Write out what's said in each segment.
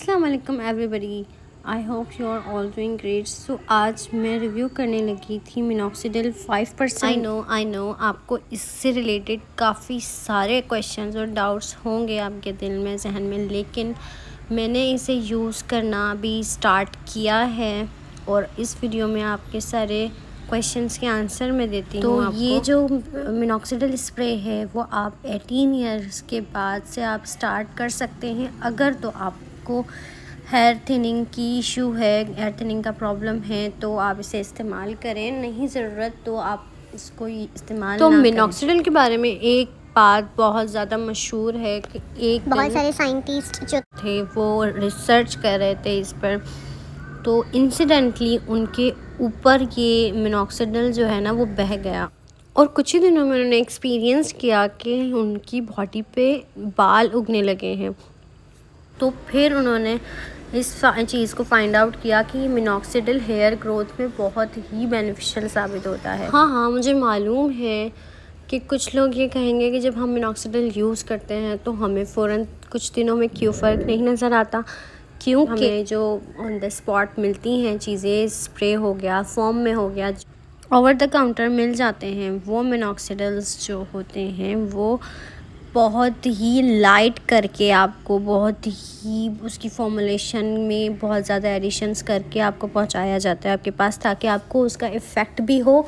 अस्सलाम वालेकुम everybody, I hope you are all doing great. So आज मैं रिव्यू करने लगी थी मिनॉक्सिडिल 5%। आई नो आपको इससे रिलेटेड काफ़ी सारे क्वेश्चंस और डाउट्स होंगे आपके दिल में, जहन में, लेकिन मैंने इसे यूज़ करना अभी स्टार्ट किया है और इस वीडियो में आपके सारे क्वेश्चंस के आंसर मैं देती हूँ। तो ये जो मिनॉक्सिडिल स्प्रे है वो आप 18 इयर्स के बाद से आप स्टार्ट कर सकते हैं। अगर तो आपको हेयर थिनिंग की इशू है, हेयर थिनिंग का प्रॉब्लम है, तो आप इसे इस्तेमाल करें। नहीं ज़रूरत तो आप इसको इस्तेमाल तो मिनॉक्सिडिल के बारे में एक बात बहुत ज़्यादा मशहूर है कि एक बहुत सारे साइंटिस्ट जो थे वो रिसर्च कर रहे थे इस पर, तो इंसिडेंटली उनके ऊपर ये मिनॉक्सिडिल जो है ना वो बह गया और कुछ ही दिनों में उन्होंने एक्सपीरियंस किया कि उनकी बॉडी पे बाल उगने लगे हैं। तो फिर उन्होंने इस चीज़ को फाइंड आउट किया कि मिनॉक्सिडिल हेयर ग्रोथ में बहुत ही बेनिफिशियल साबित होता है। हाँ, मुझे मालूम है कि कुछ लोग ये कहेंगे कि जब हम मिनॉक्सिडिल यूज़ करते हैं तो हमें फ़ौरन कुछ दिनों में क्यों फ़र्क नहीं नज़र आता, क्योंकि हमें जो ऑन द स्पॉट मिलती हैं चीज़ें, स्प्रे हो गया, फॉर्म में हो गया, ओवर द काउंटर मिल जाते हैं, वो मिनॉक्सिडिल्स जो होते हैं वो बहुत ही लाइट करके आपको बहुत ही उसकी फॉर्मुलेशन में बहुत ज़्यादा एडिशंस करके आपको पहुंचाया जाता है आपके पास, ताकि आपको उसका इफ़ेक्ट भी हो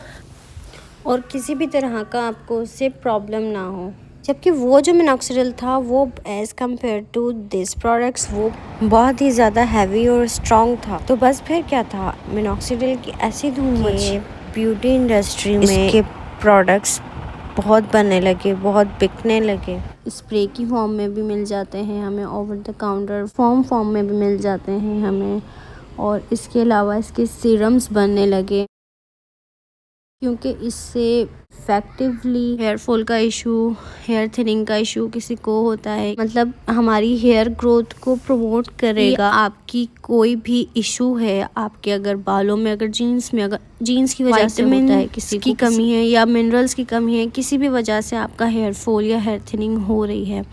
और किसी भी तरह का आपको उससे प्रॉब्लम ना हो। जबकि वो जो मिनॉक्सिडिल था वो as compare to this products वो बहुत ही ज़्यादा हैवी और स्ट्रॉन्ग था। तो बस फिर क्या था, मिनॉक्सिडिल की ऐसी धूम मची, ब्यूटी इंडस्ट्री में इसके प्रोडक्ट्स बहुत बनने लगे, बहुत बिकने लगे। स्प्रे की फॉर्म में भी मिल जाते हैं हमें, ओवर द काउंटर फॉर्म में भी मिल जाते हैं हमें, और इसके अलावा इसके सीरम्स बनने लगे, क्योंकि इससे इफ़ेक्टिवली हेयर फॉल का इशू, हेयर थिनिंग का इशू किसी को होता है, मतलब हमारी हेयर ग्रोथ को प्रमोट करेगा। आपकी कोई भी इशू है आपके, अगर बालों में, अगर जीन्स में, अगर जीन्स की वजह से होता है, किसी की कमी है या मिनरल्स की कमी है, किसी भी वजह से आपका हेयर फॉल या हेयर थिनिंग हो रही है,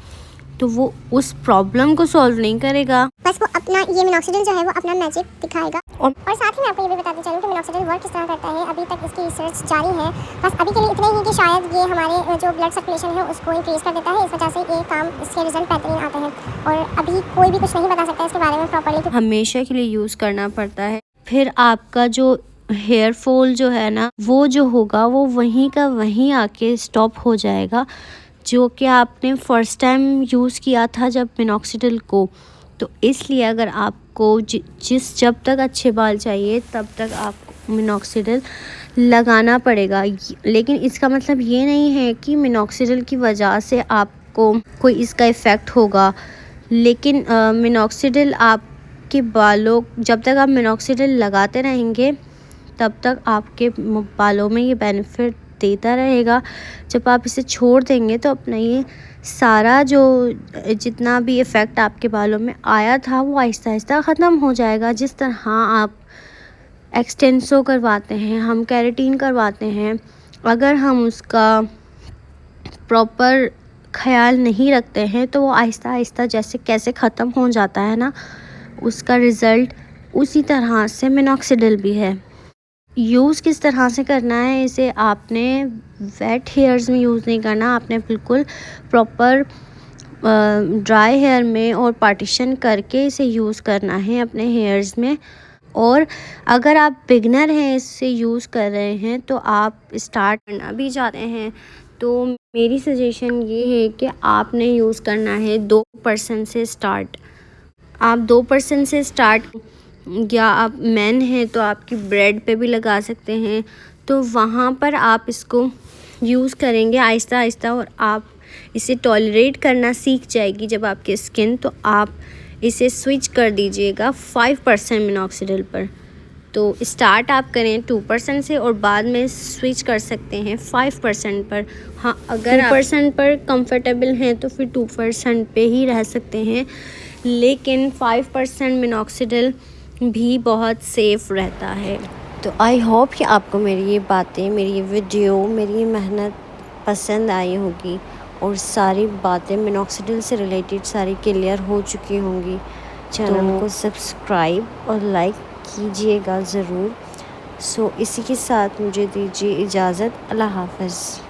तो वो उस प्रॉब्लम को सॉल्व नहीं करेगा, बस वो अपना ये मिनॉक्सिडिल जो है वो अपना मैजिक दिखाएगा। और साथ ही मैं आपको ये भी बताते चलूँ कि मिनॉक्सिडिल वर्क किस तरह करता है। अभी तक इसकी रिसर्च जारी है, बस अभी के लिए इतना ही कि शायद ये हमारे जो ब्लड सर्कुलेशन है उसको इंक्रीज़ कर देता है, इस वजह से ये काम, इसके रिजल्ट बेहतरीन आते हैं और अभी कोई भी कुछ नहीं बता सकता इसके बारे में प्रॉपर्ली, हमेशा के लिए यूज़ करना पड़ता है। फिर आपका जो हेयर फॉल जो है ना वो जो होगा वो वहीं का वहीं आके स्टॉप हो जाएगा, जो कि आपने फ़र्स्ट टाइम यूज़ किया था जब मिनॉक्सिडिल को। तो इसलिए अगर आपको जब तक अच्छे बाल चाहिए तब तक आपको मिनॉक्सिडिल लगाना पड़ेगा। लेकिन इसका मतलब ये नहीं है कि मिनॉक्सिडिल की वजह से आपको कोई इसका इफ़ेक्ट होगा, लेकिन मिनॉक्सिडिल आपके बालों, जब तक आप मिनॉक्सिडिल लगाते रहेंगे तब तक आपके बालों में ये बेनिफिट देता रहेगा। जब आप इसे छोड़ देंगे तो अपना ये सारा जो जितना भी इफ़ेक्ट आपके बालों में आया था वो आहिस्ता आहिस्ता ख़त्म हो जाएगा। जिस तरह आप एक्सटेंसो करवाते हैं, हम केराटिन करवाते हैं, अगर हम उसका प्रॉपर ख्याल नहीं रखते हैं तो वो आहिस्ता आहिस्ता जैसे कैसे ख़त्म हो जाता है ना, उसका रिज़ल्ट उसी तरह से मिनॉक्सिडिल भी है। यूज़ किस तरह से करना है, इसे आपने वेट हेयर्स में यूज़ नहीं करना, आपने बिल्कुल प्रॉपर ड्राई हेयर में और पार्टीशन करके इसे यूज़ करना है अपने हेयर्स में। और अगर आप बिगनर हैं, इससे यूज़ कर रहे हैं, तो आप स्टार्ट करना भी चाहते हैं, तो मेरी सजेशन ये है कि आपने यूज़ करना है 2% से स्टार्ट। आप 2% से स्टार्ट, या आप मैन हैं तो आपकी ब्रेड पे भी लगा सकते हैं, तो वहाँ पर आप इसको यूज़ करेंगे आहिस्ता आहिस्ता और आप इसे टॉलरेट करना सीख जाएगी जब आपकी स्किन, तो आप इसे स्विच कर दीजिएगा 5% मिनॉक्सिडिल पर। तो स्टार्ट आप करें 2% से और बाद में स्विच कर सकते हैं 5% पर। हाँ, अगर 2% पर कंफर्टेबल हैं तो फिर 2% पे ही रह सकते हैं, लेकिन 5% मिनॉक्सिडिल भी बहुत सेफ़ रहता है। तो आई होप कि आपको मेरी ये बातें, मेरी ये वीडियो, मेरी ये मेहनत पसंद आई होगी और सारी बातें मिनॉक्सिडिल से रिलेटेड सारी क्लियर हो चुकी होंगी। चैनल को सब्सक्राइब और लाइक कीजिएगा ज़रूर। सो इसी के साथ मुझे दीजिए इजाज़त। अल्लाह हाफ़िज़।